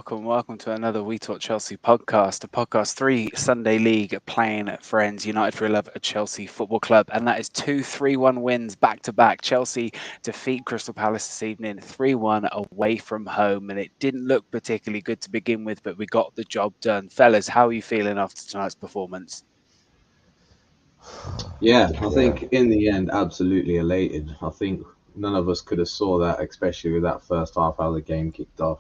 welcome to another We Talk Chelsea podcast, a podcast 3 Sunday League playing friends, United for Love at Chelsea Football Club, and that is 2-3-1 wins back to back. Chelsea defeat Crystal Palace this evening 3-1 away from home, and it didn't look particularly good to begin with, but we got the job done. Fellas, how are you feeling after tonight's performance? Yeah, I think in the end, absolutely elated. I think none of us could have saw that, especially with that first half how the game kicked off.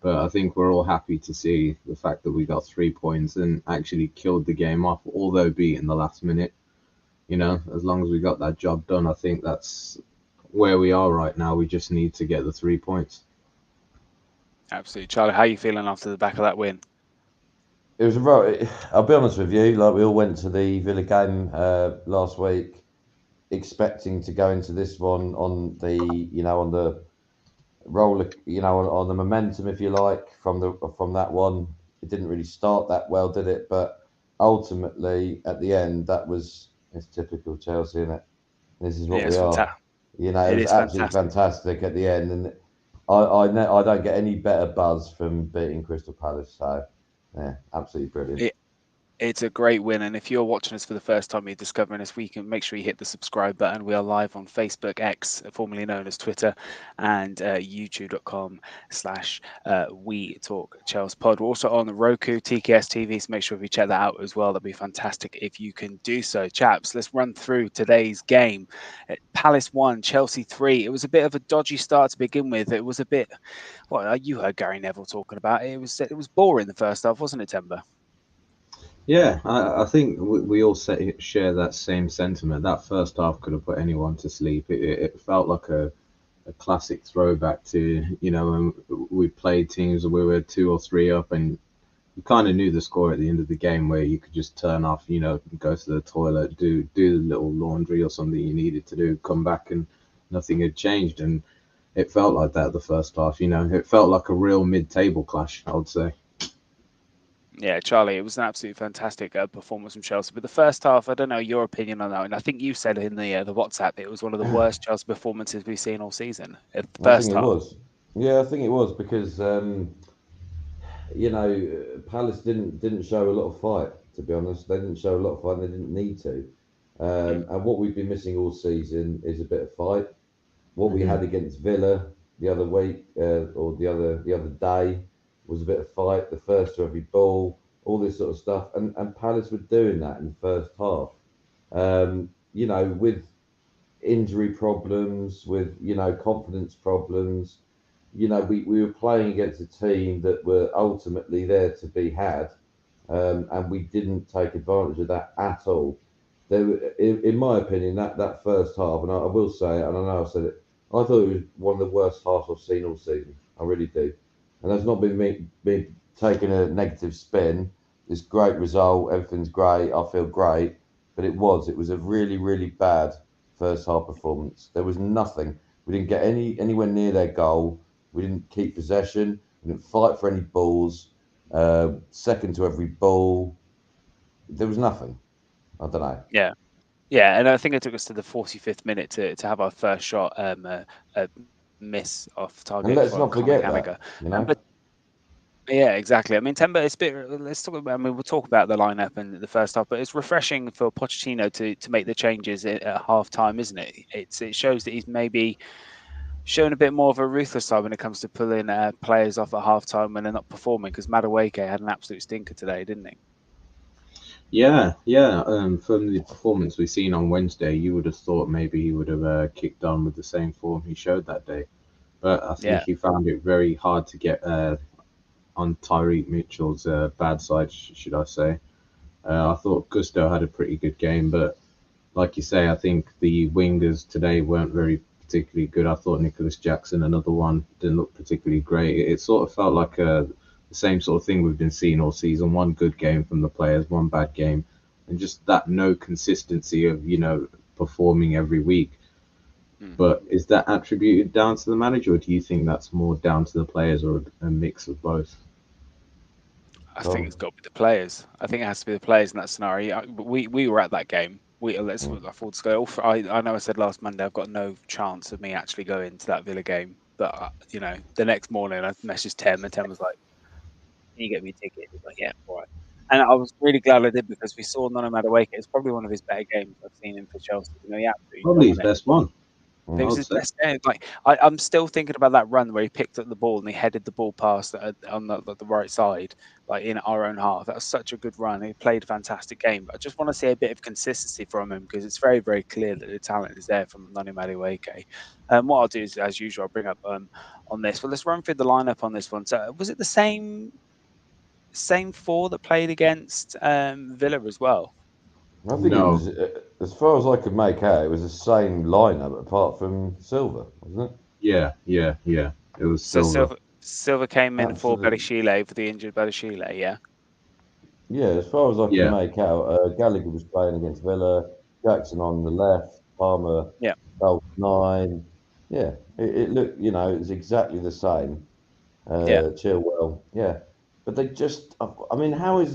But I think we're all happy to see the fact that we got 3 points and actually killed the game off, although be in the last minute. As long as we got that job done, I think that's where we are right now. We just need to get the 3 points. Absolutely. Charlie, how are you feeling after the back of that win? It was right. I'll be honest with you. Like we all went to the Villa game last week, expecting to go into this one on the roller, on the momentum, if you like, from that one. It didn't really start that well, did it? But ultimately, at the end, it's typical Chelsea, isn't it? This is what we are. It was absolutely fantastic at the end, and I don't get any better buzz from beating Crystal Palace. So. Yeah, absolutely brilliant. It's a great win, and if you're watching us for the first time, you're discovering us, we can make sure you hit the subscribe button. We are live on Facebook, X, formerly known as Twitter, and youtube.com/We Talk Chelsea Pod. We're also on Roku, TKS TV, so make sure if you check that out as well. That'd be fantastic if you can do so. Chaps, let's run through today's game. Palace 1, Chelsea 3. It was a bit of a dodgy start to begin with. It was a bit, you heard Gary Neville talking about it. It was boring the first half, wasn't it, Timber? Yeah, I think we all share that same sentiment. That first half could have put anyone to sleep. It felt like a classic throwback to, when we played teams where we were 2 or 3 up and you kind of knew the score at the end of the game where you could just turn off, go to the toilet, do the little laundry or something you needed to do, come back and nothing had changed. And it felt like that the first half, It felt like a real mid-table clash, I would say. Yeah, Charlie, it was an absolutely fantastic performance from Chelsea. But the first half, I don't know your opinion on that. And I think you said in the WhatsApp it was one of the worst Chelsea performances we've seen all season. I think it was. Yeah, I think it was because Palace didn't show a lot of fight. To be honest, they didn't show a lot of fight. And they didn't need to. And what we've been missing all season is a bit of fight. What we had against Villa the other week or the other day was a bit of fight, the first to every ball, all this sort of stuff. And Palace were doing that in the first half. With injury problems, with, confidence problems, we were playing against a team that were ultimately there to be had. And we didn't take advantage of that at all. In my opinion, that first half, and I will say it, and I know I said it, I thought it was one of the worst halves I've seen all season. I really do. And that's not been me taking a negative spin. It's a great result. Everything's great. I feel great. But it was a really, really bad first half performance. There was nothing. We didn't get anywhere near their goal. We didn't keep possession. We didn't fight for any balls. Second to every ball. There was nothing. I don't know. Yeah, and I think it took us to the 45th minute to have our first shot miss off target. And let's not forget that, But yeah, exactly. I mean, Temba, it's a bit. Let's talk about. I mean, we'll talk about the lineup and the first half, but it's refreshing for Pochettino to make the changes at half time, isn't it? It shows that he's maybe shown a bit more of a ruthless side when it comes to pulling players off at half time when they're not performing. Because Madueke had an absolute stinker today, didn't he? Yeah. From the performance we've seen on Wednesday, you would have thought maybe he would have kicked on with the same form he showed that day. But I think he found it very hard to get on Tyreek Mitchell's bad side, should I say. I thought Gusto had a pretty good game, but like you say, I think the wingers today weren't very particularly good. I thought Nicholas Jackson, another one, didn't look particularly great. It sort of felt like the same sort of thing we've been seeing all season. One good game from the players, one bad game, and just that no consistency of, performing every week. But is that attributed down to the manager, or do you think that's more down to the players, or a mix of both? I think it's got to be the players. I think it has to be the players in that scenario. We were at that game. Let's full disclosure. I know I said last Monday I've got no chance of me actually going to that Villa game, but the next morning I messaged Tem and Tem was like, Can you get me a ticket? He's like, yeah, all right. And I was really glad I did because we saw Nono Madueke. It's probably one of his better games I've seen him for Chelsea. He absolutely Probably his dominated. best one, It I was would his say. best game. Like I'm still thinking about that run where he picked up the ball and he headed the ball past on the right side, like in our own half. That was such a good run. He played a fantastic game. But I just want to see a bit of consistency from him because it's very, very clear that the talent is there from Nani Madueke. What I'll do is, as usual, I'll bring up on this. Well, let's run through the lineup on this one. So, was it the same four that played against Villa as well? I think it No, was, as far as I could make out, it was the same lineup apart from Silver, wasn't it? yeah. It was So Silver. Silva came in for Absolutely. Berishile, for the injured Berishile, yeah. Yeah, as far as I can Yeah, make out, Gallagher was playing against Villa, Jackson on the left, Palmer, Yeah. Bell 9. Yeah, it looked, it was exactly the same. Yeah. Chilwell, yeah. But they just, I mean, how is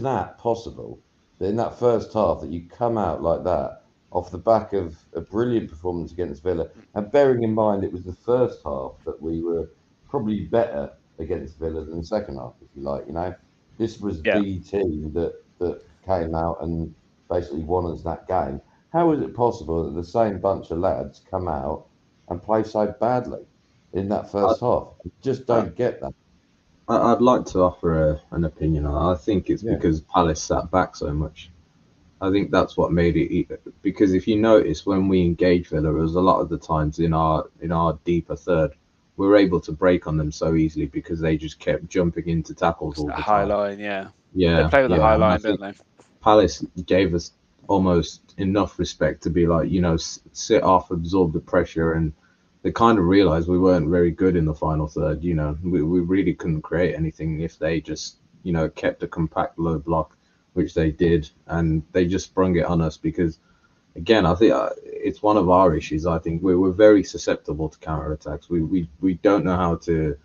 that possible that in that first half that you come out like that off the back of a brilliant performance against Villa, and bearing in mind it was the first half that we were probably better against Villa than the second half, if you like, This was Yeah. the team that came out and basically won us that game. How is it possible that the same bunch of lads come out and play so badly in that I, first half? I just I, don't get that. I'd like to offer an opinion on that. I think it's Yeah. because Palace sat back so much. I think that's what made it. Because if you notice, when we engage Villa, it was a lot of the times in our deeper third, we were able to break on them so easily because they just kept jumping into tackles It's all that the high time. line, yeah. They Yeah, play with a high yeah, and I line, don't think they? Palace gave us almost enough respect to be like, sit off, absorb the pressure, and they kind of realized we weren't very good in the final third. We really couldn't create anything if they just, kept a compact low block, which they did, and they just sprung it on us because, again, I think it's one of our issues. I think we're very susceptible to counter attacks. We don't know how to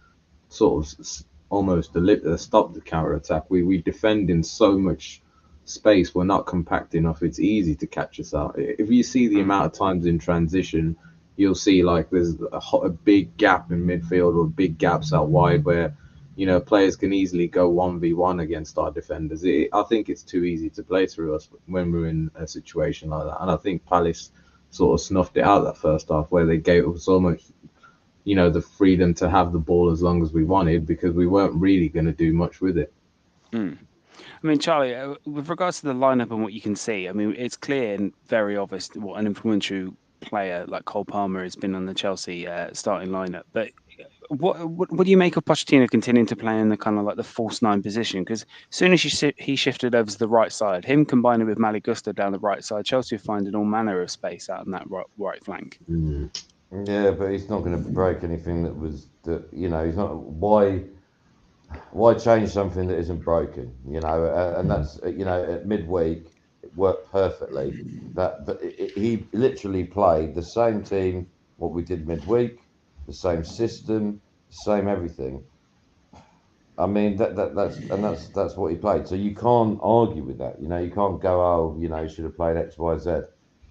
sort of almost stop the counter attack. We defend in so much space. We're not compact enough. It's easy to catch us out. If you see the Mm. amount of times in transition, you'll see like there's a big gap in midfield or big gaps out wide where players can easily go 1v1 against our defenders. I think it's too easy to play through us when we're in a situation like that. And I think Palace sort of snuffed it out that first half where they gave us so much the freedom to have the ball as long as we wanted because we weren't really going to do much with it. Mm. I mean, Charlie, with regards to the lineup and what you can see, I mean, it's clear and very obvious what an influential player like Cole Palmer has been on the Chelsea starting lineup. But what do you make of Pochettino continuing to play in the kind of like the false nine position? Because as soon as he shifted over to the right side, him combining with Malagusta down the right side, Chelsea are finding all manner of space out on that right flank. Mm. Yeah, but he's not going to break anything he's not. Why change something that isn't broken? And that's at midweek it worked perfectly. But he literally played the same team what we did midweek, the same system, the same everything. I mean that's what he played. So you can't argue with that. You can't go, oh, he should have played X, Y, Z.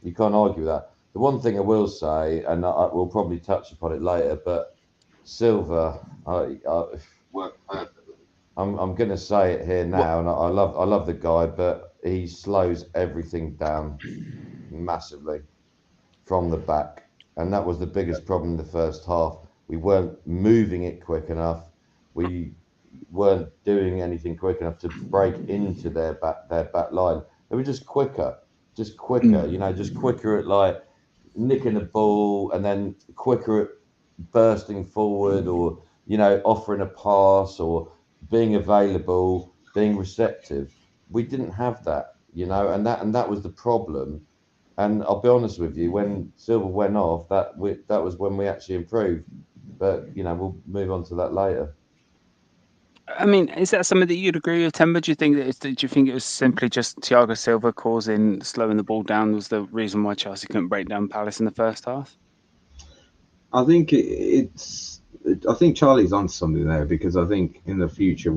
You can't argue with that. The one thing I will say, and we'll probably touch upon it later, but Silver, worked perfectly. I'm going to say it here What? now, and I love the guy, but he slows everything down massively from the back, and that was the biggest problem in the first half. We weren't moving it quick enough. We weren't doing anything quick enough to break into their back line. They were just quicker, Mm. just quicker at like nicking the ball and then quicker at bursting forward or offering a pass or being available, being receptive. We didn't have that, and that was the problem. And I'll be honest with you, when Silver went off, that was when we actually improved. But we'll move on to that later. I mean, is that something that you'd agree with, Temba? Do you think it was simply just Thiago Silva slowing the ball down was the reason why Chelsea couldn't break down Palace in the first half? I think I think Charlie's on something there because I think in the future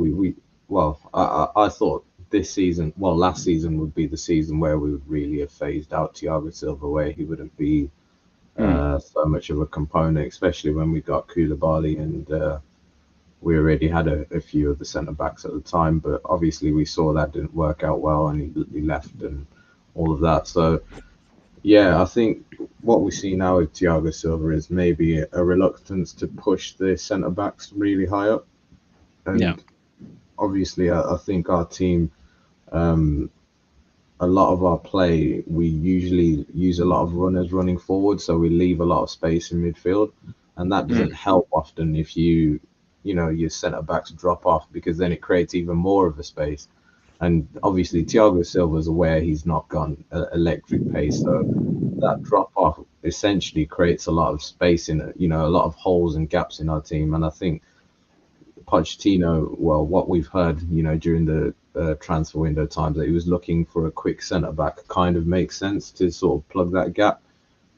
I thought this season, last season would be the season where we would really have phased out Thiago Silva, where he wouldn't be Mm. so much of a component, especially when we got Koulibaly and we already had a few of the centre backs at the time, but obviously we saw that didn't work out well, and he left and all of that. So yeah, I think what we see now with Thiago Silva is maybe a reluctance to push the centre backs really high up, Yeah. and obviously I think our team. Um, a lot of our play, we usually use a lot of runners running forward, so we leave a lot of space in midfield, and that doesn't help often if your centre backs drop off because then it creates even more of a space. And obviously, Thiago Silva's aware he's not got electric pace, so that drop off essentially creates a lot of space in it, a lot of holes and gaps in our team. And I think Pochettino, well, what we've heard, during the transfer window times, that he was looking for a quick centre back, kind of makes sense to sort of plug that gap.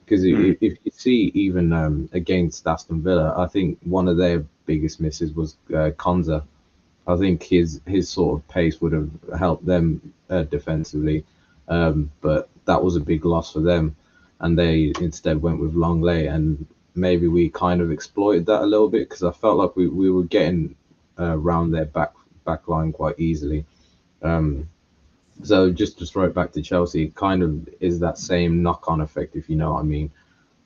Because if you see, even against Aston Villa, I think one of their biggest misses was Konza. I think his sort of pace would have helped them defensively, but that was a big loss for them, and they instead went with Longley, and maybe we kind of exploited that a little bit because I felt like we were getting around their back line quite easily. Um, so just to throw it back to Chelsea, it kind of is that same knock-on effect, if you know what I mean.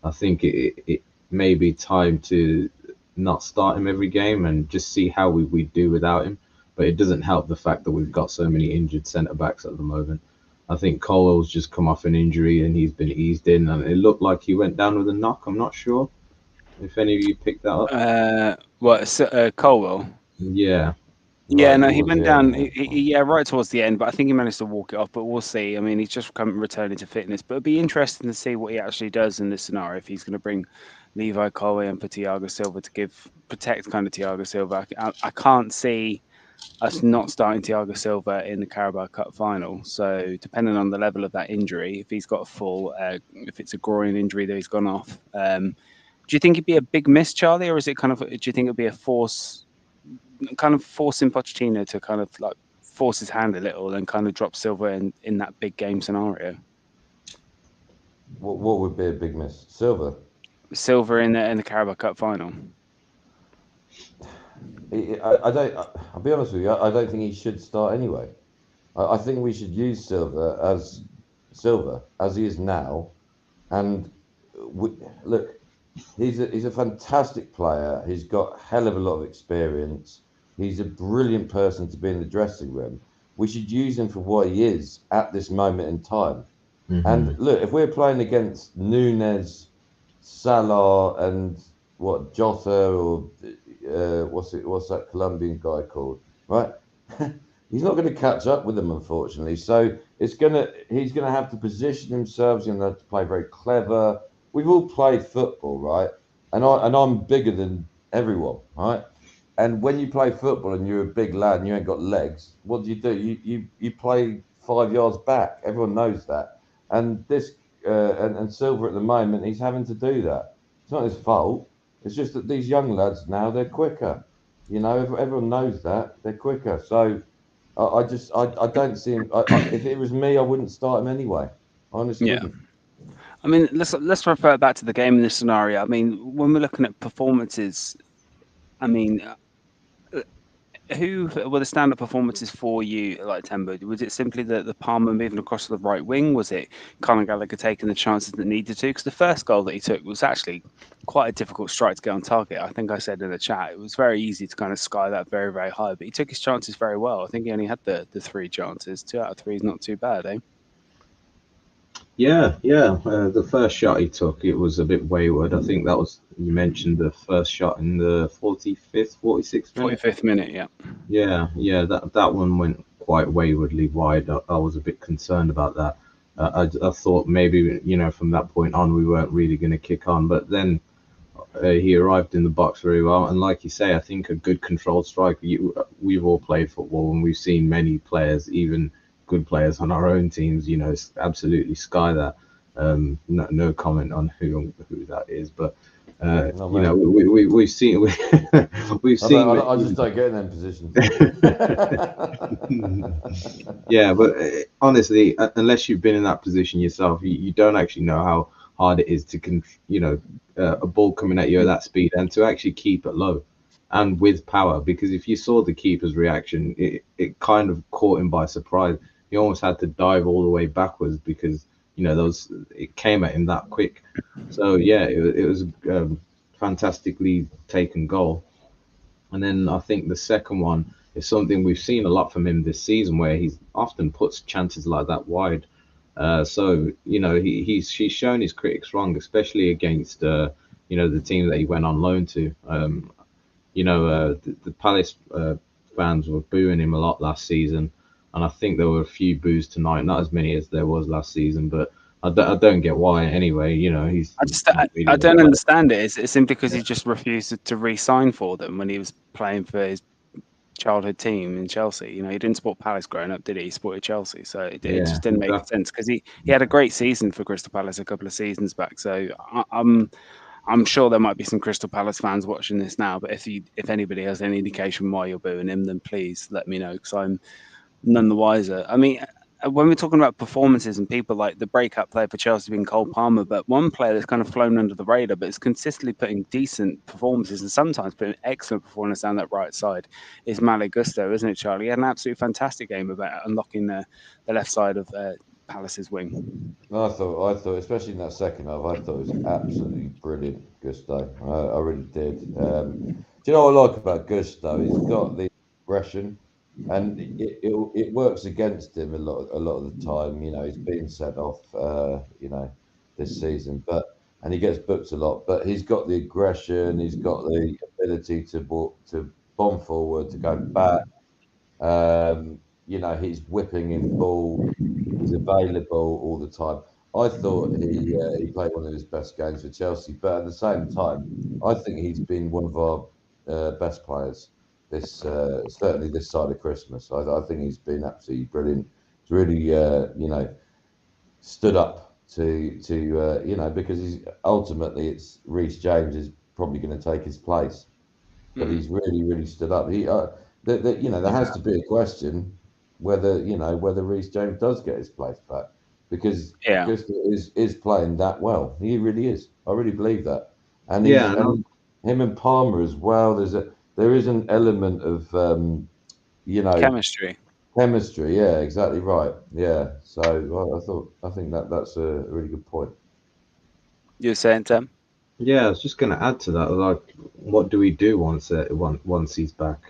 I think it may be time to not start him every game and just see how we do without him. But it doesn't help the fact that we've got so many injured centre backs at the moment. I think Colwell's just come off an injury and he's been eased in, and it looked like he went down with a knock. I'm not sure if any of you picked that up. Colwell? Yeah. Yeah, Right no, he towards went the end. down. Yeah, right towards the end, but I think he managed to walk it off. But we'll see. I mean, he's just returning to fitness, but it'd be interesting to see what he actually does in this scenario. If he's going to bring Levi Colwill and for Thiago Silva to protect kind of Thiago Silva, I can't see us not starting Thiago Silva in the Carabao Cup final. So depending on the level of that injury, if he's got a full, if it's a groin injury that he's gone off, do you think it'd be a big miss, Charlie, or is it kind of? Do you think it'd be a kind of forcing Pochettino to kind of like force his hand a little and kind of drop Silva in that big game scenario? What would be a big miss? Silver. Silva in the Carabao Cup final. I don't. I'll be honest with you. I don't think he should start anyway. I think we should use Silver as he is now. And look, he's a fantastic player. He's got a hell of a lot of experience. He's a brilliant person to be in the dressing room. We should use him for what he is at this moment in time. And look, if we're playing against Nunes, Salah, and what Jota or what's that Colombian guy called, right? He's not going to catch up with them, unfortunately. So he's gonna have to position himself. He's gonna have to play very clever. We've all played football, right? And I'm bigger than everyone, right? And when you play football and you're a big lad and you ain't got legs, what do? You play 5 yards back. Everyone knows that. And and Silver at the moment, he's having to do that. It's not his fault. It's just that these young lads now they're quicker. Everyone knows that they're quicker. So I don't see him. If it was me, I wouldn't start him anyway. I honestly Yeah. wouldn't. I mean, let's refer back to the game in this scenario. I mean, when we're looking at performances, I mean, who were the stand-up performances for you, like Tembo? Was it simply the Palmer moving across to the right wing? Was it Conor Gallagher taking the chances that needed to? Because the first goal that he took was actually quite a difficult strike to get on target. I think I said in the chat it was very easy to kind of sky that very, very high, but he took his chances very well. I think he only had the three chances. 2 out of 3 is not too bad, eh? Yeah, yeah. The first shot he took, it was a bit wayward. I think that was, you mentioned the first shot in the 45th, 46th minute. 45th minute, yeah. Yeah. That one went quite waywardly wide. I was a bit concerned about that. I thought maybe, from that point on, we weren't really going to kick on. But then he arrived in the box very well. And like you say, I think a good controlled strike. We've all played football and we've seen many players, even good players on our own teams, absolutely sky that. No comment on who that is, but we've seen we've seen. I just don't get in them positions. Yeah, but honestly, unless you've been in that position yourself, you don't actually know how hard it is to a ball coming at you at that speed and to actually keep it low. and with power. Because if you saw the keeper's reaction, it kind of caught him by surprise. He almost had to dive all the way backwards because it came at him that quick. So yeah, it was fantastically taken goal. And then I think the second one is something we've seen a lot from him this season, where he's often puts chances like that wide. So he's shown his critics wrong, especially against the team that he went on loan to. The Palace fans were booing him a lot last season, and I think there were a few boos tonight, not as many as there was last season, but I don't get why anyway. He's not I really a don't player. understand it. It's simply because he just refused to re-sign for them when he was playing for his childhood team in Chelsea. He didn't support Palace growing up, did he? He supported Chelsea, so it Yeah, just didn't make exactly. sense because he had a great season for Crystal Palace a couple of seasons back. So I'm sure there might be some Crystal Palace fans watching this now. But if anybody has any indication why you're booing him, then please let me know because I'm none the wiser. I mean, when we're talking about performances and people like the breakout player for Chelsea being Cole Palmer, but one player that's kind of flown under the radar, but is consistently putting decent performances and sometimes putting excellent performance down that right side is Malo Gusto, isn't it, Charlie? He had an absolutely fantastic game about unlocking the left side of Palace's wing. I thought, especially in that second half, I thought it was absolutely brilliant, Gusto. I really did. Do you know what I like about Gusto? He's got the aggression, and it works against him a lot of the time. He's been sent off, this season, and he gets booked a lot. But he's got the aggression. He's got the ability to bomb forward, to go back. He's whipping in ball. He's available all the time. I thought he played one of his best games for Chelsea, but at the same time, I think he's been one of our best players this certainly this side of Christmas. I think he's been absolutely brilliant. He's really stood up to because he's ultimately it's Reece James is probably going to take his place, but Mm. he's really stood up. There has to be a question whether Reece James does get his place back because Yeah, Gusto is playing that well. He really is. I really believe that, and he's Yeah, and him and Palmer as well. There is an element of you know chemistry. chemistry. Yeah, exactly right. Yeah. So I think that's a really good point. You're saying, Tim? yeah. I was just going to add to that. Like, what do we do once he's back?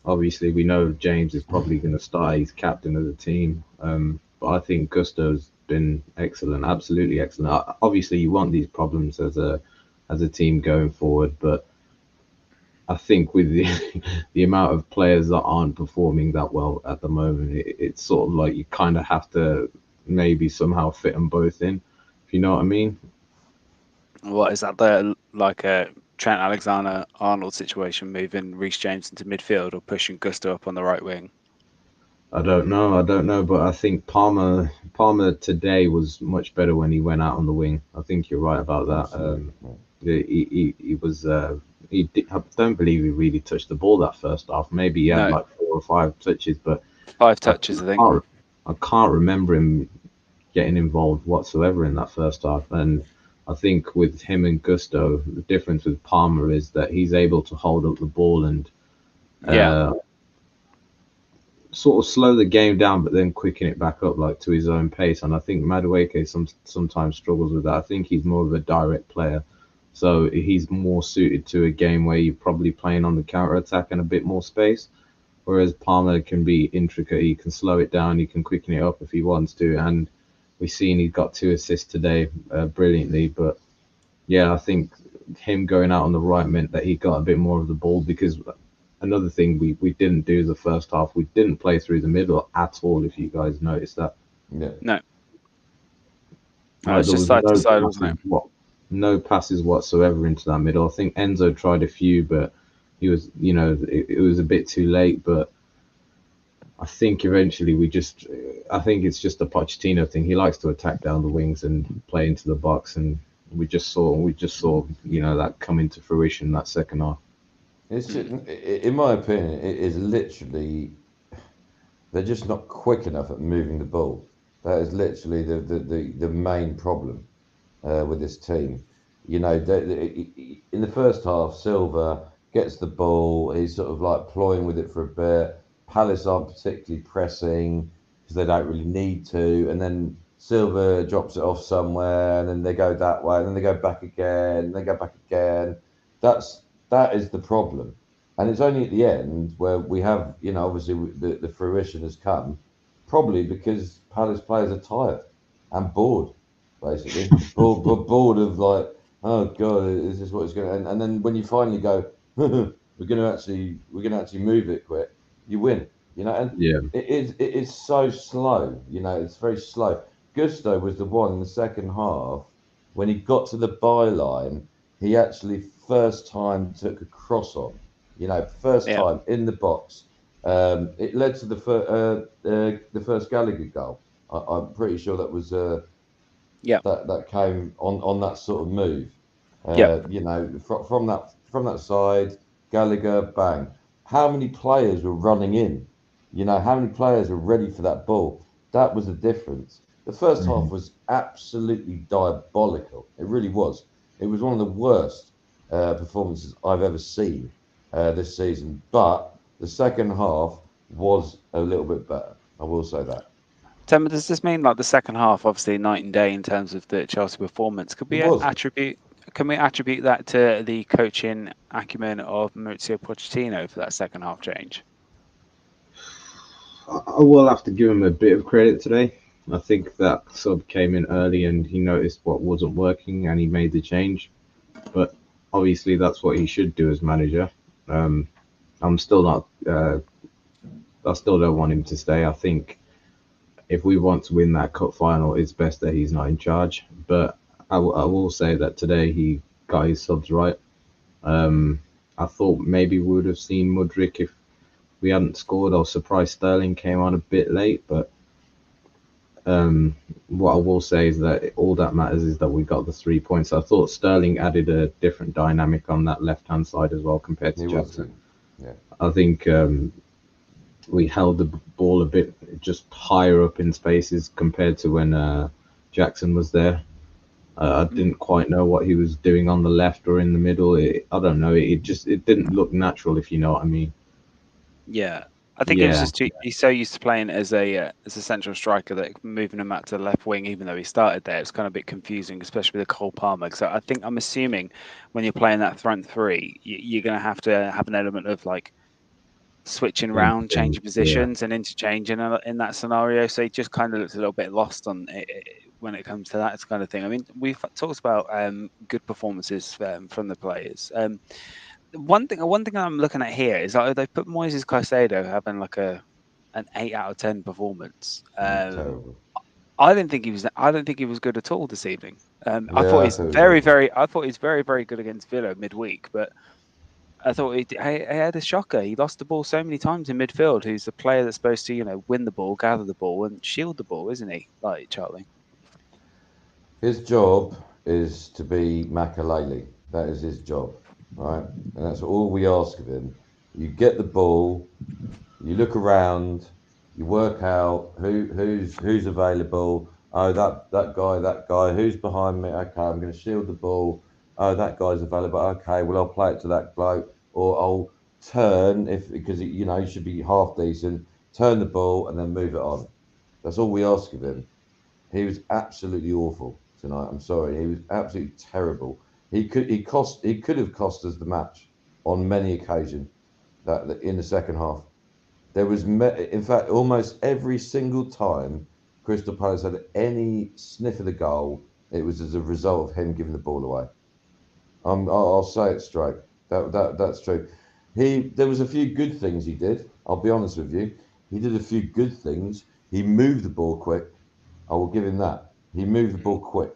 Obviously, we know James is probably going to start. He's captain of the team. But I think Gusto's been excellent, absolutely excellent. Obviously, you want these problems as a team going forward, but I think with the the amount of players that aren't performing that well at the moment, it's sort of like you kind of have to maybe somehow fit them both in, if you know what I mean. What is that? The like a Trent Alexander-Arnold situation, moving Reece James into midfield or pushing Gusto up on the right wing? I don't know, but I think Palmer today was much better when he went out on the wing. I think you're right about that. Absolutely. Yeah. He was I don't believe he really touched the ball that first half. Maybe he had No, like 4 or 5 touches, but 5 touches, I think. I can't remember him getting involved whatsoever in that first half. And I think with him and Gusto, the difference with Palmer is that he's able to hold up the ball and Yeah, uh, sort of slow the game down, but then quicken it back up like to his own pace. And I think Madueke sometimes struggles with that. I think he's more of a direct player, so he's more suited to a game where you're probably playing on the counter attack and a bit more space. Whereas Palmer can be intricate. He can slow it down. He can quicken it up if he wants to. And we've seen he got 2 assists today, brilliantly. But yeah, I think him going out on the right meant that he got a bit more of the ball because another thing we didn't do the first half, we didn't play through the middle at all, if you guys noticed that. Yeah. no, no, Like it's there just was side to side, wasn't it? no passes whatsoever into that middle. I think Enzo tried a few, but he was, it was a bit too late. But I think eventually I think it's just a Pochettino thing. He likes to attack down the wings and play into the box, and we just saw that come into fruition that second half. It's just, Mm. in my opinion, it is literally they're just not quick enough at moving the ball. That is literally the main problem with this team. In the first half, Silva gets the ball. He's sort of like ploying with it for a bit. Palace aren't particularly pressing because they don't really need to. And then Silva drops it off somewhere, and then they go that way, and then they go back again, and they go back again. That is the problem. And it's only at the end where we have, obviously the fruition has come, probably because Palace players are tired and bored, basically. Bored of like, oh god, is this what it's going to? And then when you finally go, we're going to actually move it quick, you win. And Yeah. it is so slow. It's very slow. Gusto was the one in the second half when he got to the byline. He actually first time took a cross on. First Yeah. time in the box. It led to the first Gallagher goal. I'm pretty sure that was Yeah. that came on that sort of move. Yeah. From that side, Gallagher, bang. How many players were running in? How many players were ready for that ball? That was the difference. The first half was absolutely diabolical. It really was. It was one of the worst performances I've ever seen this season. But the second half was a little bit better. I will say that. Temba, does this mean like the second half, obviously night and day in terms of the Chelsea performance? It was. Can we attribute that to the coaching acumen of Mauricio Pochettino for that second half change? I will have to give him a bit of credit today. I think that sub came in early and he noticed what wasn't working and he made the change. But obviously, that's what he should do as manager. I'm still not. I still don't want him to stay. I think if we want to win that cup final, it's best that he's not in charge. But I will say that today he got his subs right. I thought maybe we would have seen Mudryk if we hadn't scored. I was surprised Sterling came on a bit late, but what I will say is that all that matters is that we got the 3 points. I thought Sterling added a different dynamic on that left-hand side as well compared to Jackson. Yeah. I think we held the ball a bit just higher up in spaces compared to when Jackson was there. I didn't quite know what he was doing on the left or in the middle. I don't know. It didn't look natural, if you know what I mean. Yeah, I think it was just he's so used to playing as a central striker that moving him out to the left wing, even though he started there, it's kind of a bit confusing, especially with the Cole Palmer. So I'm assuming when you're playing that front three, you're going to have an element of like switching around, changing positions, and interchanging in that scenario. So he just kind of looks a little bit lost on it when it comes to that kind of thing. I mean, we've talked about good performances from the players. One thing I'm looking at here is like they put Moises Caicedo having like an 8 out of 10 performance. Terrible. I don't think he was good at all this evening. I Yeah, thought I he's thought he was very, awful. very. I thought he's very, very good against Villa midweek, but I thought he had a shocker. He lost the ball so many times in midfield. Who's the player that's supposed to win the ball, gather the ball, and shield the ball, isn't he? Like Charlie. His job is to be Makaleli. That is his job, right? And that's all we ask of him. You get the ball, you look around, you work out who's available. Oh, that guy. Who's behind me? Okay, I'm going to shield the ball. Oh, that guy's available. Okay, well I'll play it to that bloke, or I'll turn because he should be half decent. Turn the ball and then move it on. That's all we ask of him. He was absolutely awful tonight. I'm sorry, he was absolutely terrible. He could have cost us the match on many occasions. That in the second half, there was in fact almost every single time Crystal Palace had any sniff of the goal, it was as a result of him giving the ball away. I'll say it straight. That's true. There was a few good things he did. I'll be honest with you. He did a few good things. He moved the ball quick. I will give him that. He moved the ball quick.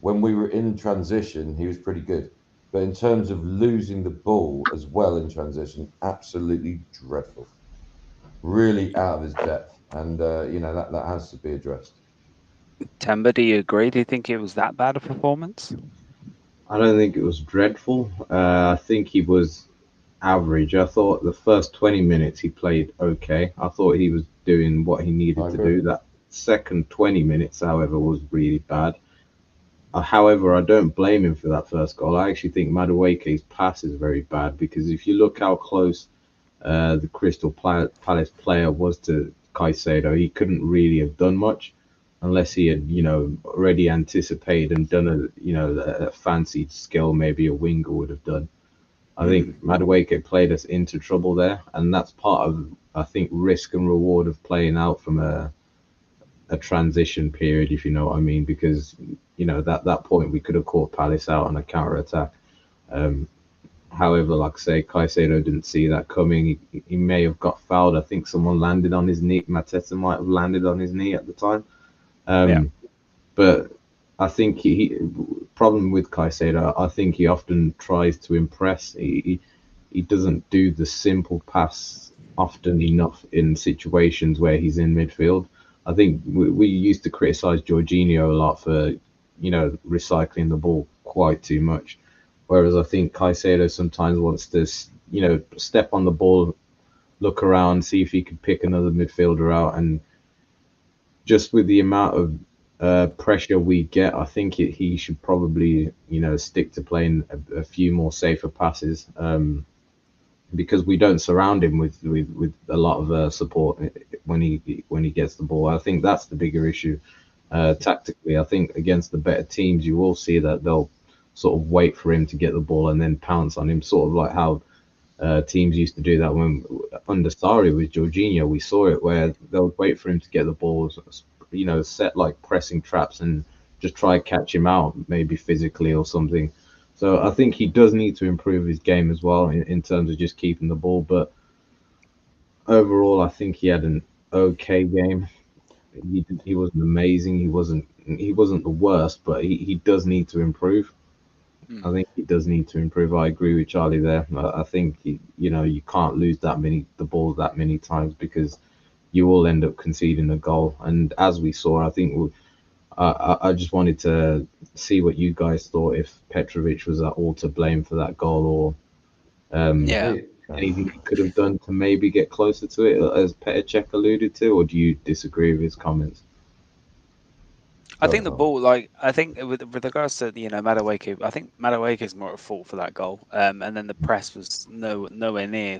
When we were in transition, he was pretty good. But in terms of losing the ball as well in transition, absolutely dreadful. Really out of his depth. And, that has to be addressed. Temba, do you agree? Do you think it was that bad a performance? I don't think it was dreadful. I think he was average. I thought the first 20 minutes he played okay. I thought he was doing what he needed to do. That second 20 minutes, however, was really bad. However, I don't blame him for that first goal. I actually think Madueke's pass is very bad because if you look how close the Palace player was to Caicedo, he couldn't really have done much unless he had, already anticipated and done a fancied skill maybe a winger would have done. I think Madueke played us into trouble there, and that's part of, I think, risk and reward of playing out from a transition period, if you know what I mean, because that point we could have caught Palace out on a counter attack. Um, However, like I say, Caicedo didn't see that coming. He may have got fouled. I think someone landed on his knee. Mateta might have landed on his knee at the time. Yeah. But I think he problem with Caicedo. I think he often tries to impress. He doesn't do the simple pass often enough in situations where he's in midfield. I think we used to criticize Jorginho a lot for recycling the ball quite too much. Whereas I think Caicedo sometimes wants to, step on the ball, look around, see if he could pick another midfielder out. And just with the amount of pressure we get, I think he should probably, stick to playing a few more safer passes because we don't surround him with a lot of support when he gets the ball. I think that's the bigger issue. Tactically, I think against the better teams, you will see that they'll sort of wait for him to get the ball and then pounce on him, sort of like how teams used to do that when under Sarri with Jorginho. We saw it where they'll wait for him to get the ball, set like pressing traps and just try to catch him out, maybe physically or something. So I think he does need to improve his game as well in terms of just keeping the ball. But overall, I think he had an okay game. He wasn't amazing. He wasn't the worst, but he does need to improve. I think he does need to improve. I agree with Charlie there. I think you can't lose the ball that many times because you will end up conceding a goal. And as we saw, I think I just wanted to see what you guys thought, if Petrovic was at all to blame for that goal, or Yeah. anything he could have done to maybe get closer to it, as Petr alluded to, or do you disagree with his comments? I think the ball, I think with regards to Madueke, I think Madueke is more at fault for that goal. And then the press was nowhere near.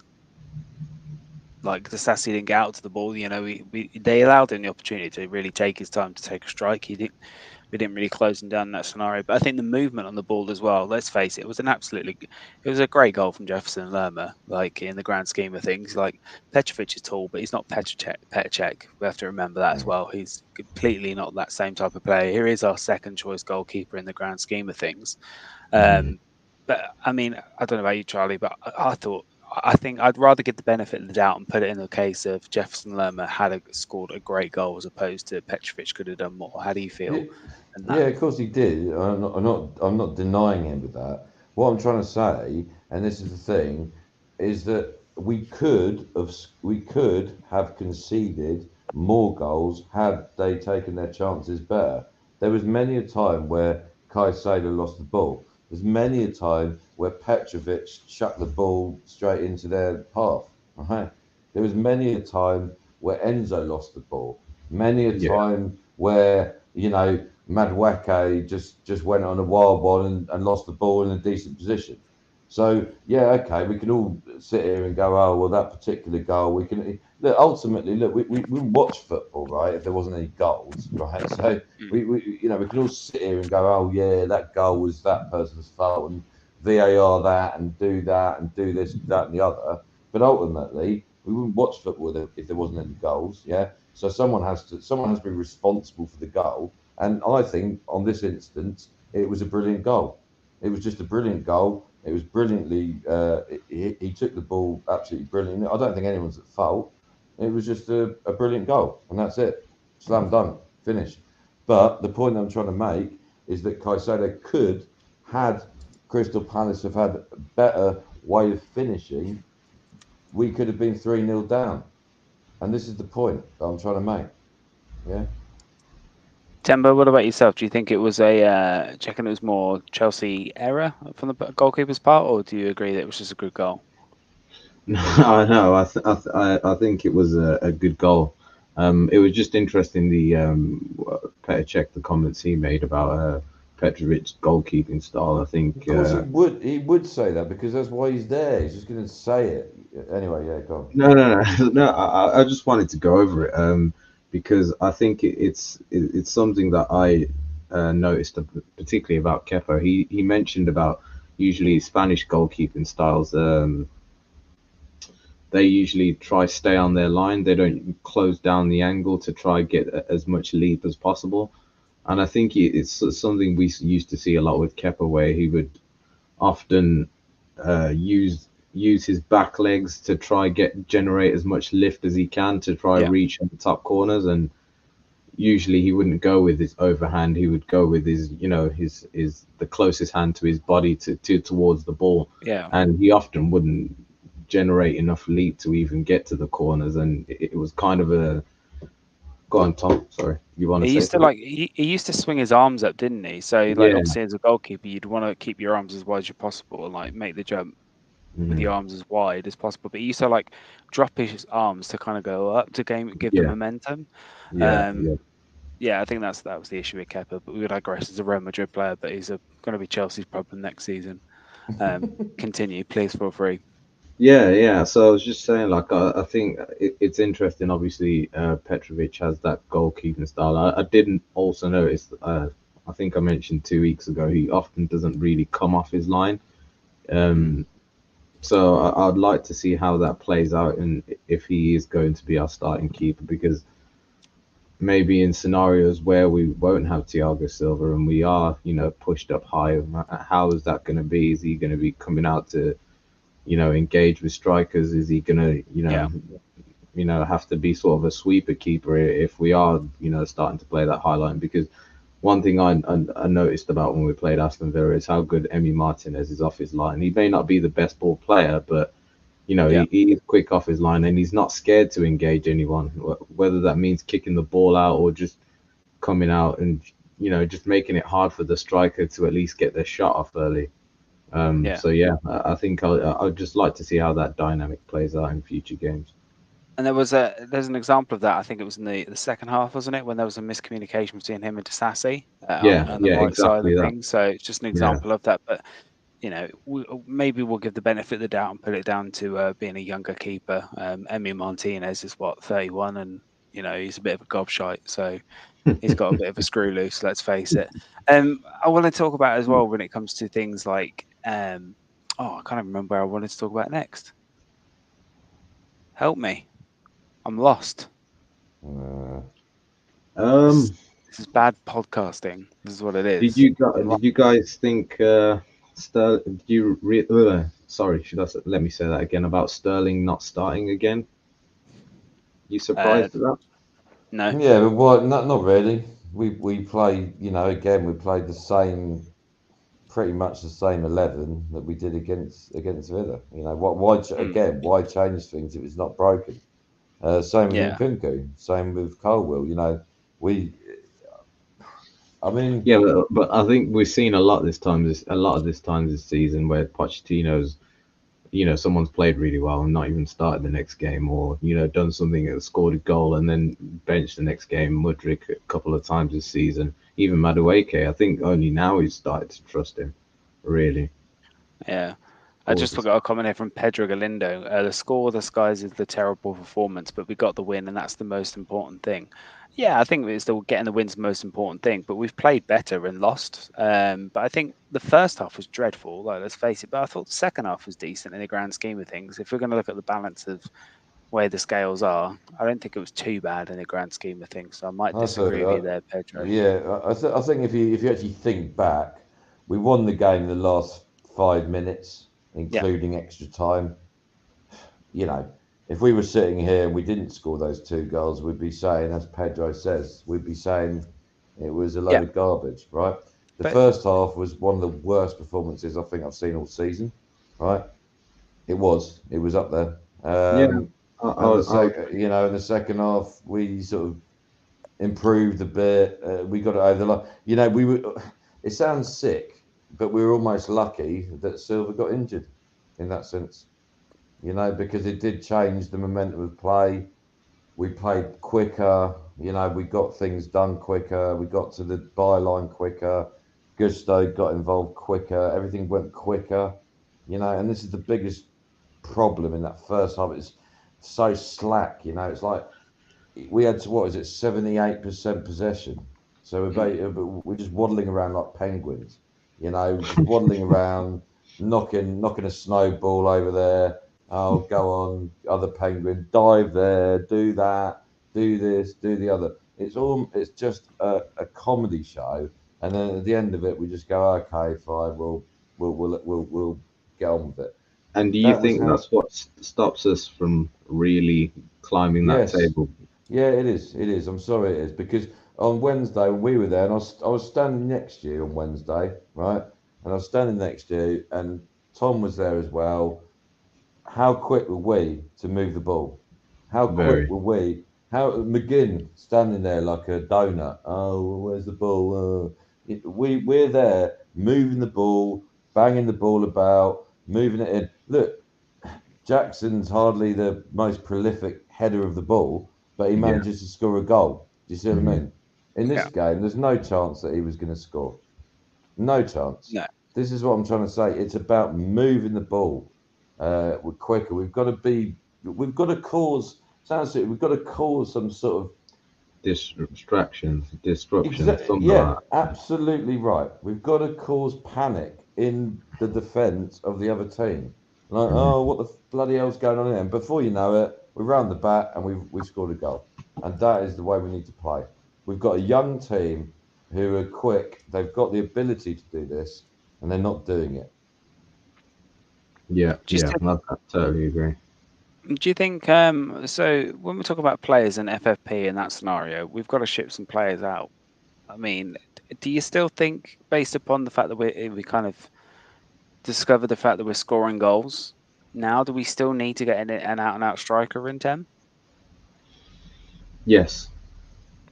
Like Disasi didn't get out to the ball. They allowed him the opportunity to really take his time to take a strike. We didn't really close him down in that scenario. But I think the movement on the ball as well, let's face it, it was a great goal from Jefferson Lerma, like in the grand scheme of things. Like Petrovic is tall, but he's not Petr. We have to remember that as well. He's completely not that same type of player. Here is our second choice goalkeeper in the grand scheme of things. But I mean, I don't know about you, Charlie, but I think I'd rather give the benefit of the doubt and put it in the case of Jefferson Lerma had scored a great goal as opposed to Petrovic could have done more. How do you feel? Yeah, of course he did. I'm not denying him with that. What I'm trying to say, and this is the thing, is that we could have conceded more goals had they taken their chances better. There was many a time where Caicedo lost the ball. There's many a time where Petrovic shut the ball straight into their path. Right? There was many a time where Enzo lost the ball. Many a time where Madueke just went on a wild one and lost the ball in a decent position. So yeah, okay, we can all sit here and go, oh well, that particular goal. We can look ultimately look. We wouldn't watch football, right, if there wasn't any goals, right? So we we can all sit here and go, oh yeah, that goal was that person's fault, and VAR that, and do this, that, and the other. But ultimately, we wouldn't watch football if there wasn't any goals. Yeah. So someone has to be responsible for the goal. And I think on this instance, it was a brilliant goal. It was just a brilliant goal. It was brilliantly. He took the ball absolutely brilliantly. I don't think anyone's at fault. It was just a brilliant goal, and that's it. Slam dunk, finished. But the point I'm trying to make is that Caicedo had Crystal Palace have had a better way of finishing, we could have been 3-0 down. And this is the point that I'm trying to make. Yeah. Tembo, what about yourself? Do you think it was checking it was more Chelsea error from the goalkeeper's part, or do you agree that it was just a good goal? No, I think it was a good goal. It was just interesting the Petr, the comments he made about Petrovic's goalkeeping style. I think. Of course, he would say that because that's why he's there. He's just going to say it anyway. Yeah, go on. No. No. I just wanted to go over it because I think it's something that I noticed particularly about Kepa. He mentioned about usually Spanish goalkeeping styles. They usually try stay on their line. They don't close down the angle to try get as much leap as possible. And I think it's something we used to see a lot with Kepa, where he would often use his back legs to try generate as much lift as he can to try Yeah. reach the top corners. And usually he wouldn't go with his overhand. He would go with his his the closest hand to his body to towards the ball. Yeah. And he often wouldn't generate enough leap to even get to the corners. And it was kind of a go on, Tom. Sorry, you want to He say used to something? he used to swing his arms up, didn't he? So like Yeah. obviously as a goalkeeper, you'd want to keep your arms as wide as possible and like make the jump with Mhm. your arms as wide as possible. But he used to like drop his arms to kind of go up to give the Yeah. momentum. Yeah. Um, Yeah. yeah, I think that was the issue with Kepa. But we would digress. As a Real Madrid player, but he's going to be Chelsea's problem next season. Continue, please feel free. Yeah. So I was just saying, like, I think it's interesting. Obviously, Petrovic has that goalkeeping style. I didn't also notice. I think I mentioned 2 weeks ago he often doesn't really come off his line. Um, so I'd like to see how that plays out and if he is going to be our starting keeper, because maybe in scenarios where we won't have Thiago Silva and we are, pushed up high, how is that going to be? Is he going to be coming out to, engage with strikers? Is he going to, Yeah, have to be sort of a sweeper keeper if we are, starting to play that high line? Because one thing I noticed about when we played Aston Villa is how good Emi Martinez is off his line. He may not be the best ball player, but yeah, he is quick off his line and he's not scared to engage anyone, whether that means kicking the ball out or just coming out and just making it hard for the striker to at least get their shot off early. yeah. So yeah, I think I'd just like to see how that dynamic plays out in future games. And there's an example of that. I think it was in the second half, wasn't it, when there was a miscommunication between him and Disasi on the Yeah, right side of exactly that. things. So it's just an Yeah. example of that. But maybe we'll give the benefit of the doubt and put it down to being a younger keeper. Emi Martinez is 31, and he's a bit of a gobshite, so he's got a bit of a screw loose. Let's face it. I want to talk about as well when it comes to things like I can't remember where I wanted to talk about next. Help me, I'm lost. Uh, This, Um, this is bad podcasting. This is what it did is. you did you guys think sorry, let me say that again about Sterling not starting again? You Uh, surprised at that? no. yeah, but what? Not really. We played. Again, we played the same, pretty much the same 11 that we did against Villa. What? Why Mm, again? Why change things if it's not broken? Same with yeah. Nkunku. Same with Colwell. We. I mean, Yeah, but I think we've seen a lot of this time this season where Pochettino's, someone's played really well and not even started the next game, or done something that scored a goal and then benched the next game. Mudryk a couple of times this season, even Madueke. I think only now he's started to trust him, really. Yeah. I What just was this? got a comment here from Pedro Galindo. The score disguises the terrible performance, but we got the win, and that's the most important thing. Yeah, I think it's still getting the win's the most important thing, but we've played better and lost. But I think the first half was dreadful, like, let's face it. But I thought the second half was decent in the grand scheme of things. If we're going to look at the balance of where the scales are, I don't think it was too bad in the grand scheme of things. So I might that's disagree with you a there, Pedro. yeah. I think if you actually think back, we won the game in the last 5 minutes, Yeah, including extra time. you know, if we were sitting here and we didn't score those two goals, we'd be saying, as Pedro says, we'd be saying it was a yeah. load of garbage, right? The But first half was one of the worst performances I think I've seen all season, right? It was up there. Yeah, And I would. in the second half, we sort of improved a bit. We got it over the line. We were. It sounds sick, but we were almost lucky that Silva got injured in that sense. Because it did change the momentum of play. We played quicker. We got things done quicker. We got to the byline quicker. Gusto got involved quicker. Everything went quicker, and this is the biggest problem in that first half. It's so slack, It's like we had, what is it, 78% possession. So we're just waddling around like penguins, just waddling around, knocking a snowball over there. Oh, go on, other penguin, dive there, do that, do this, do the other. It's just a comedy show, and then at the end of it, we just go, okay, fine, we'll get on with it. And do you That was think how. that's what stops us from really climbing that Yes. table? Yeah, it is. It is. I'm sorry, it is, because on Wednesday when we were there, and I was standing next to you on Wednesday, right? And I was standing next to you, and Tom was there as well. How quick were we to move the ball? How quick Very. were we? How McGinn standing there like a donut? Oh, well, where's the ball? We're there moving the ball, banging the ball about, moving it in. Look, Jackson's hardly the most prolific header of the ball, but he Yeah. manages to score a goal. Do you see what I Hmm. mean? In this Yeah. game, there's no chance that he was going to score. No chance. No. This is what I'm trying to say. It's about moving the ball. We're quicker. We've got to cause. Sounds like we've got to cause some sort of. Distractions, disruption, something Yeah, like absolutely right. We've got to cause panic in the defence of the other team. Like, that. oh, what the bloody hell's going on here? And before you know it, we're round the bat and we've scored a goal. And that is the way we need to play. We've got a young team who are quick. They've got the ability to do this, and they're not doing it. Yeah, Just yeah, I totally agree. do you think so when we talk about players in FFP in that scenario, we've got to ship some players out. I mean, do you still think, based upon the fact that we kind of discovered the fact that we're scoring goals now, do we still need to get an out and out striker in 10? Yes,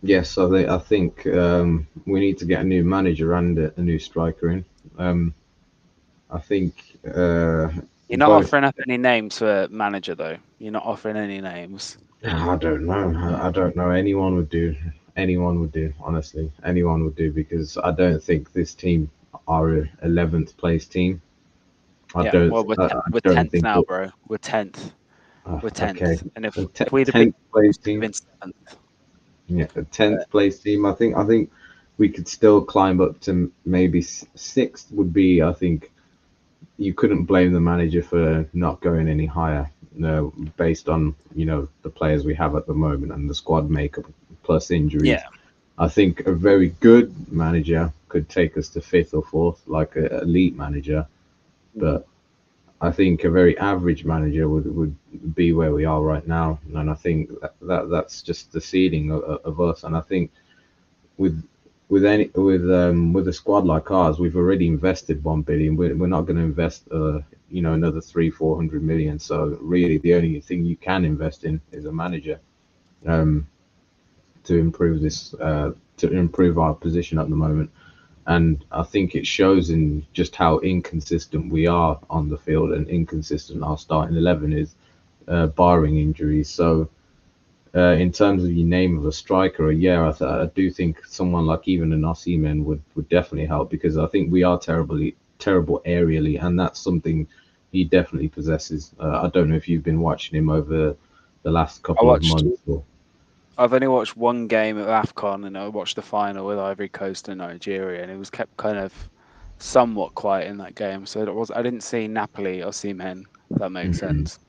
yes, I think we need to get a new manager and a new striker in. Um, I think You're not both. offering up any names for manager though. You're not offering any names. I don't know. I don't know. Anyone would do. Anyone would do. Honestly, anyone would do because I don't think this team are a 11th place team. I Yeah, don't. well I we're don't tenth think. now, bro. We're tenth. We're Okay, tenth, and a if we'd have been, 10th place we'd have team. been seventh. Yeah, a But 10th place team. I think we could still climb up to maybe sixth. Would be. I think you couldn't blame the manager for not going any higher. No, based on the players we have at the moment and the squad makeup plus yeah, injuries. I think a very good manager could take us to fifth or fourth, like an elite manager. mm, But I think a very average manager would be where we are right now, and I think that's just the ceiling of us. And I think with with a squad like ours, we've already invested 1 billion. We're not going to invest another 300-400 million. So really, the only thing you can invest in is a manager. Um, to improve to improve our position at the moment. And I think it shows in just how inconsistent we are on the field and inconsistent our starting 11 is, barring injuries. So, in terms of your name of a striker, yeah, I do think someone like even an Osimhen would definitely help because I think we are terrible aerially, and that's something he definitely possesses. I don't know if you've been watching him over the last I couple of watched. months. Or, I've only watched one game of AFCON, and I watched the final with Ivory Coast and Nigeria, and it was kept kind of somewhat quiet in that game. So I didn't see Napoli or Seamen. If that makes Mhm. sense.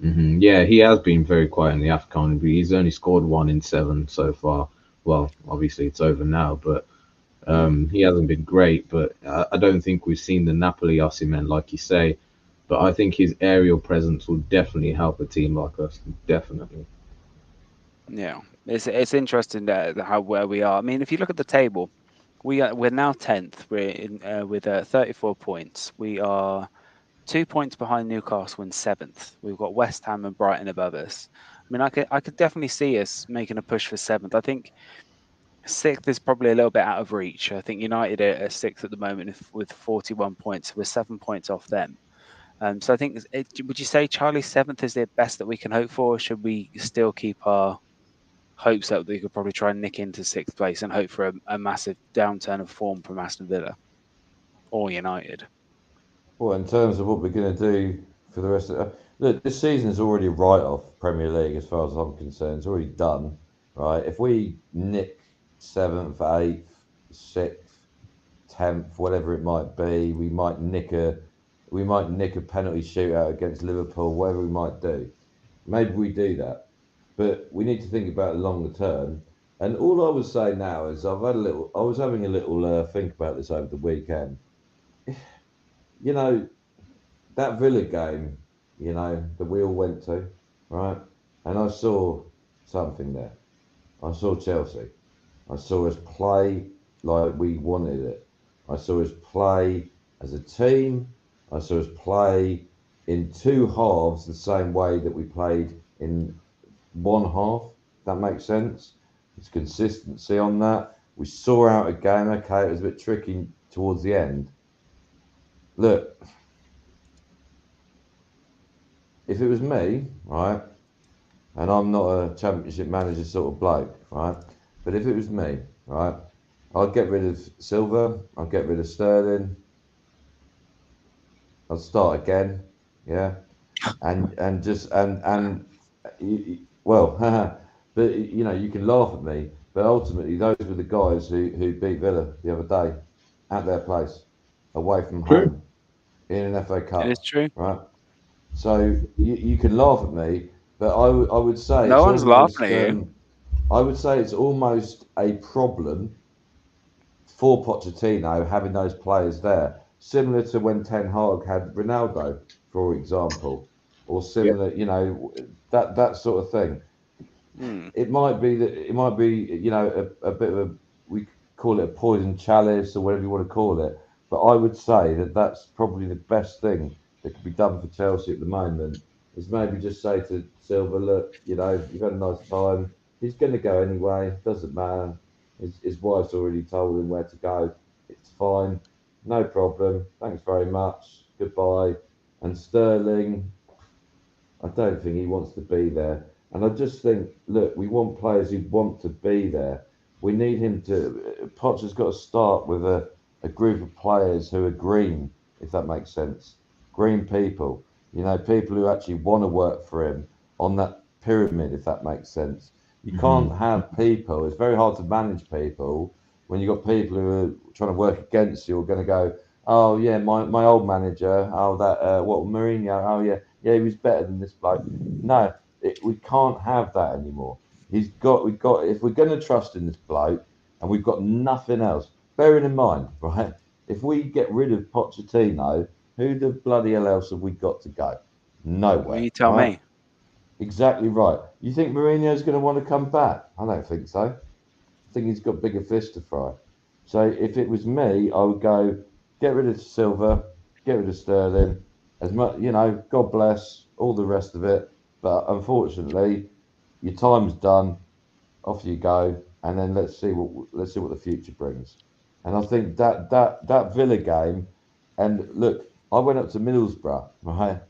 Yeah, he has been very quiet in the AFCON. He's only scored 1 in 7 so far. Well, obviously it's over now, but Mm. he hasn't been great. But I don't think we've seen the Napoli Osimhen like you say. But I think his aerial presence will definitely help a team like us. Definitely. Yeah, it's interesting that how where we are. I mean, if you look at the table, we're now 10th. We're in with 34 points. We are 2 points behind Newcastle in seventh. We've got West Ham and Brighton above us. I mean, I could definitely see us making a push for seventh. I think sixth is probably a little bit out of reach. I think United are sixth at the moment with 41 points. We're 7 points off them. So I think, would you say Charlie seventh is the best that we can hope for? Or should we still keep our hopes up that we could probably try and nick into sixth place and hope for a massive downturn of form from Aston Villa? or United. Well, in terms of what we're going to do for the rest of look, this season is already a write-off Premier League as far as I'm concerned. It's already done, right? If we nick seventh, eighth, sixth, tenth, whatever it might be, we might nick a penalty shootout against Liverpool, whatever we might do. Maybe we do that, but we need to think about the longer term. And all I would say now is I was having a little think about this over the weekend. You know, that Villa game, that we all went to, right? And I saw something there. I saw Chelsea. I saw us play like we wanted it. I saw us play as a team. I saw us play in two halves the same way that we played in one half. If that makes sense. There's consistency on that. We saw out a game. Okay, it was a bit tricky towards the end. Look, if it was me, right, and I'm not a championship manager sort of bloke, right, but if it was me, right, I'd get rid of Silva, I'd get rid of Sterling, I'd start again, yeah, and just well, but you can laugh at me, but ultimately those were the guys who beat Villa the other day at their place, away from True. home in an FA It is Cup, true. right? So you can laugh at me, but I would say No it's one's laughing almost at you. I would say it's almost a problem for Pochettino having those players there, similar to when Ten Hag had Ronaldo, for example, or Yeah. similar, that sort of thing. Hmm. It might be a bit of a we call it a poison chalice or whatever you want to call it, but I would say that that's probably the best thing that could be done for Chelsea at the moment is maybe just say to Silva, look, you've had a nice time. He's going to go anyway. Doesn't matter. His wife's already told him where to go. It's fine. No problem. Thanks very much. Goodbye. And Sterling, I don't think he wants to be there. And I just think, look, we want players who want to be there. We need him to. Poch has got to start with a group of players who are green, if that makes sense. Green people, people who actually want to work for him on that pyramid, if that makes sense. You Hmm. can't have people, it's very hard to manage people when you've got people who are trying to work against you or going to go, oh, yeah, my old manager, oh, that, what, Mourinho, oh, yeah, he was better than this bloke. No, we can't have that anymore. We've got, if we're going to trust in this bloke and we've got nothing else, bearing in mind, right, if we get rid of Pochettino, who the bloody hell else have we got to go? Well, Nowhere, you tell right? me. Exactly right. You think Mourinho's going to want to come back? I don't think so. I think he's got bigger fish to fry. So if it was me, I would go get rid of Silver, get rid of Sterling. As much, God bless all the rest of it. But unfortunately, your time's done. Off you go, and then let's see what the future brings. And I think that Villa game, and look, I went up to Middlesbrough, right?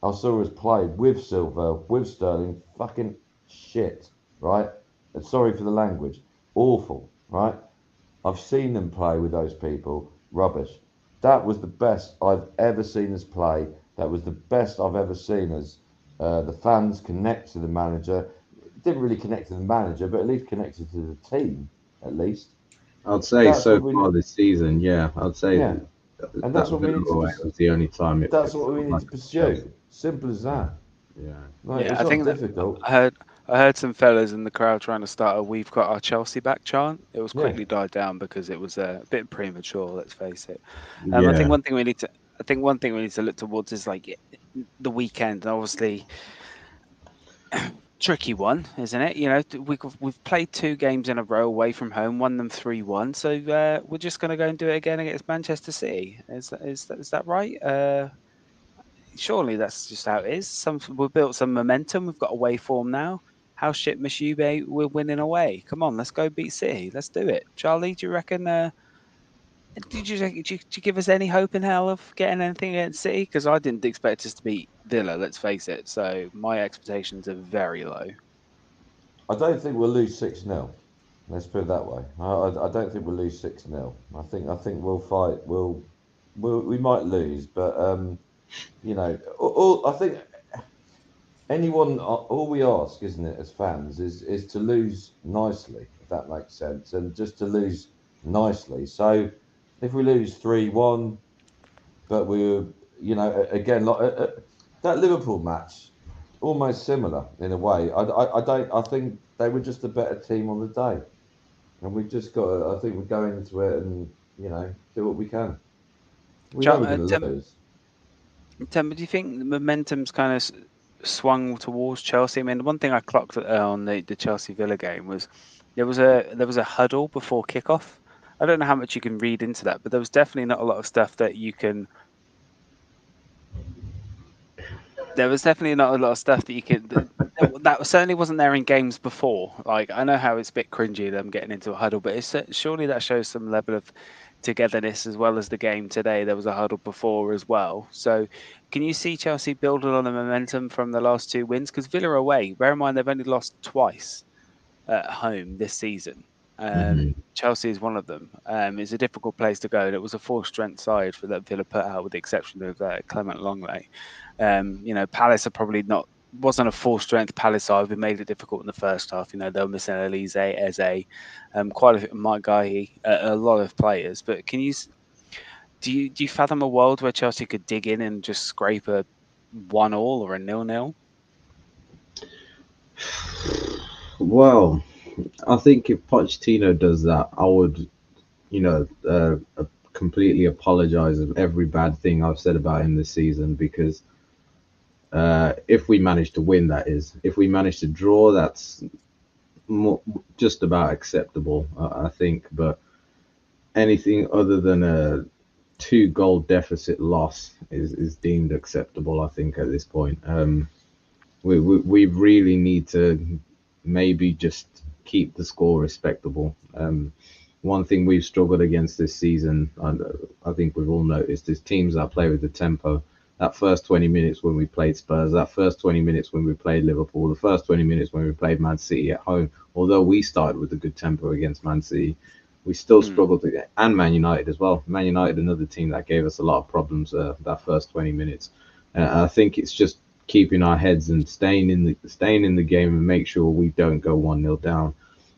I saw us play with Silver, with Sterling, fucking shit, right? And sorry for the language, awful, right? I've seen them play with those people, rubbish. That was the best I've ever seen us play. That was the best I've ever seen us. The fans connect to the manager. Didn't really connect to the manager, but at least connected to the team. At least I'd say that's so what we. far this season, yeah. I'd say Yeah, and that that's what we need Villa to. away was the only time That's it what we felt need like to Chelsea. pursue. Simple as Yeah, that. yeah. Like, Yeah, it's I not think that difficult. I heard some fellas in the crowd trying to start a "We've got our Chelsea back" chant. It was Yeah, quickly died down because it was a bit premature. Let's face it. I think Yeah. one thing we need to. I think one thing we need to look towards is like the weekend. And obviously, tricky one, isn't it? We've played two games in a row away from home, won them 3-1. So we're just going to go and do it again against Manchester City. Is that right? Surely that's just how it is. We've built some momentum. We've got away form now. How shit must you be? We're winning away. Come on, let's go beat City. Let's do it. Charlie, do you reckon? Did you give us any hope in hell of getting anything against City? Because I didn't expect us to beat Villa. Let's face it. So my expectations are very low. I don't think we'll lose 6-0. Let's put it that way. I don't think we'll lose 6-0. I think we'll fight. we might lose, but I think all we ask, isn't it, as fans, is to lose nicely, if that makes sense, and just to lose nicely. So if we lose 3-1, but again, like that Liverpool match, almost similar in a way. I don't. I think they were just a better team on the day, and we just got. I think we're going into it and do what we can. We know we're going to lose. Tim, do you think the momentum's kind of swung towards Chelsea? I mean, one thing I clocked on the Chelsea Villa game was there was a huddle before kickoff. I don't know how much you can read into that, but there was definitely not a lot of stuff that you can. There was definitely not a lot of stuff that you could. That certainly wasn't there in games before. Like, I know how it's a bit cringy them getting into a huddle, but surely that shows some level of togetherness as well as the game today. There was a huddle before as well. So, can you see Chelsea building on the momentum from the last two wins? Because Villa away, bear in mind they've only lost twice at home this season. Hmm. Chelsea is one of them. It's a difficult place to go, and it was a full-strength side for that Villa put out, with the exception of Clement Longley. Palace are probably not wasn't a full-strength Palace side. We made it difficult in the first half. They were missing Elise, Eze, quite a Mike Guy, a lot of players. But do you fathom a world where Chelsea could dig in and just scrape a 1-1 or a 0-0? Well, I think if Pochettino does that, I would, completely apologize of every bad thing I've said about him this season because if we manage to win, that is. If we manage to draw, that's just about acceptable, I think. But anything other than a 2-goal deficit loss is deemed acceptable, I think, at this point. We really need to maybe just keep the score respectable. One thing we've struggled against this season, and I think we've all noticed, is teams that play with the tempo. That first 20 minutes when we played Spurs, that first 20 minutes when we played Liverpool, the first 20 minutes when we played Man City at home, although we started with a good tempo against Man City, we still struggled to get, and Man United as well. Man United, another team that gave us a lot of problems that first 20 minutes. I think it's just keeping our heads and staying in the game and make sure we don't go 1-0 down.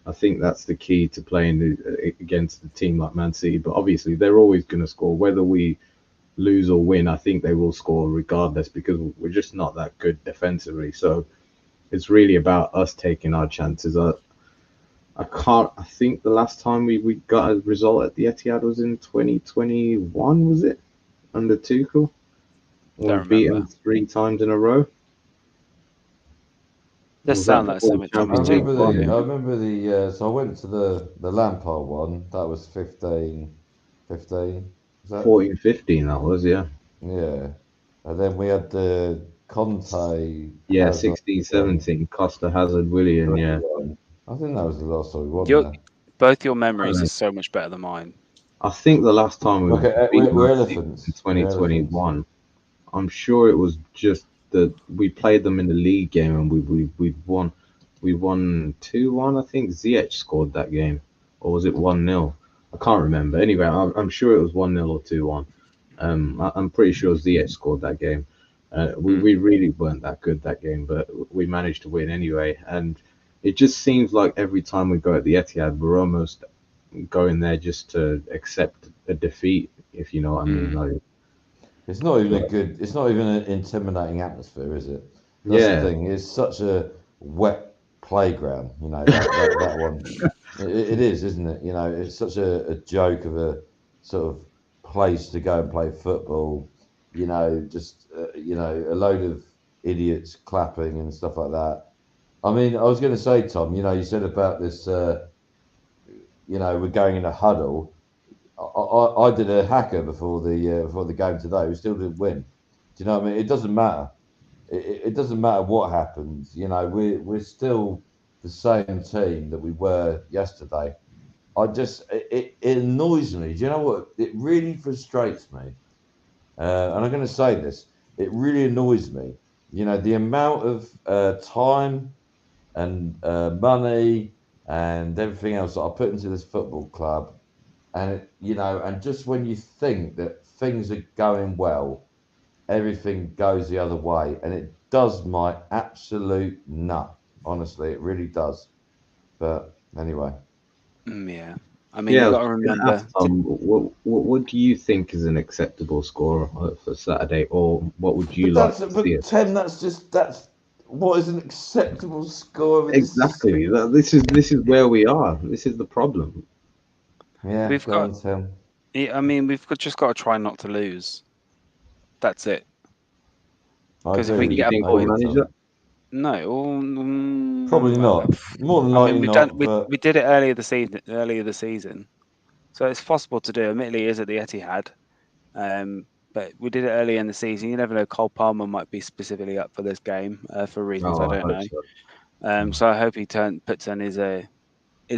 I think that's the key to playing against a team like Man City. But obviously, they're always going to score, whether we lose or win. I think they will score regardless because we're just not that good defensively. So it's really about us taking our chances. I can't. I think the last time we got a result at the Etihad was in 2021. Was it under Tuchel? We've beaten 3 times in a row. Does sound like something Thomas Tuchel would do. I remember the. So I went to the Lampard one. That was 15. Was that 14-15? That was, yeah. Yeah, and then we had the Conte. Yeah, Hazard 16-17. Costa, Hazard, Willian. Yeah. I think that was the last time we won Your, there. both your memories are so much better than mine. I think the last time we beat we're Man City elephants. in 2021. I'm sure it was just that we played them in the league game and we won. We won 2-1. I think Ziyech scored that game, or was it 1-0? I can't remember. Anyway, I'm sure it was 1-0 or 2-1. I'm pretty sure Ziyech scored that game. We really weren't that good that game, but we managed to win anyway. And it just seems like every time we go at the Etihad, we're almost going there just to accept a defeat, if you know what I mean. Like, it's not even it's not even an intimidating atmosphere, is it? That's the thing. It's such a wet playground, that one. It is, isn't it? It's such a joke of a sort of place to go and play football. Just a load of idiots clapping and stuff like that. I mean, I was going to say, Tom, you said about this, we're going in a huddle. I did a hacker before the game today. We still didn't win. Do you know what I mean? It doesn't matter. It doesn't matter what happens. We're still the same team that we were yesterday. It annoys me. Do you know what? It really frustrates me. And I'm going to say this. It really annoys me. The amount of time and money and everything else that I put into this football club, And and just when you think that things are going well, everything goes the other way, and it does my absolute nut. Honestly, it really does. But anyway, Yeah. I mean, Yeah, you I was got to just going to remember. ask Tom, what do you think is an acceptable score for Saturday, or what would you like to see but it? Tim, that's what is an acceptable score. I mean, this is Exactly. This is where we are. This is the problem. yeah. We've Go got. on, Tim. I mean, just got to try not to lose. That's it. I Because if we agree can with You you. get a think I we'll agree point, with manage Tom. that? no. Probably not. More than I mean, likely not. But we did it earlier the season. So it's possible to do. Admittedly, it is at the Etihad. But we did it early in the season. You never know. Cole Palmer might be specifically up for this game for reasons I Oh, I don't hope know. so. Mm. So I hope he puts on his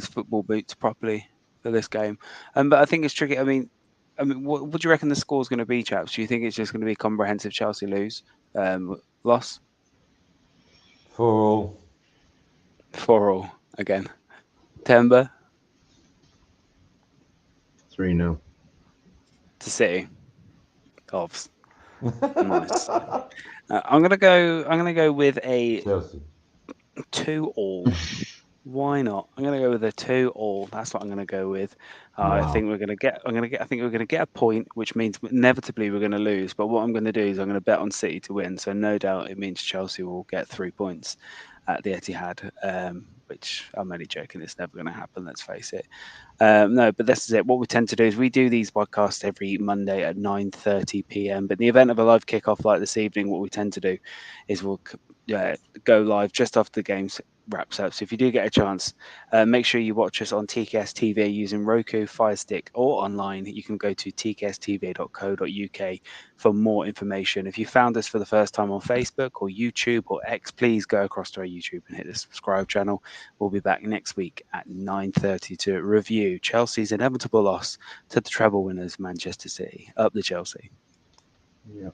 football boots properly for this game. But I think it's tricky. I mean, what do you reckon the score's going to be, chaps? Do you think it's just going to be comprehensive Chelsea loss for all, 4-all again? Timber 3-0. to City. Ovs. Nice. I'm gonna go. I'm gonna go with a Chelsea. 2-all. Why not? I'm going to go with a 2-all. That's what I'm going to go with. I Wow. think we're going to get. I'm going to get. I think we're going to get a point, which means inevitably we're going to lose. But what I'm going to do is I'm going to bet on City to win. So no doubt it means Chelsea will get 3 points at the Etihad. Which I'm only joking. It's never going to happen. Let's face it. No, but this is it. What we tend to do is we do these podcasts every Monday at 9:30 p.m. But in the event of a live kickoff like this evening, what we tend to do is we'll go live just after the games wraps up. So if you do get a chance, make sure you watch us on TKS TV using Roku, Fire Stick, or online. You can go to tkstv.co.uk for more information. If you found us for the first time on Facebook or YouTube or X, please go across to our YouTube and hit the subscribe channel. We'll be back next week at 9:30 to review Chelsea's inevitable loss to the treble winners, Manchester City. Up the Chelsea. Yeah.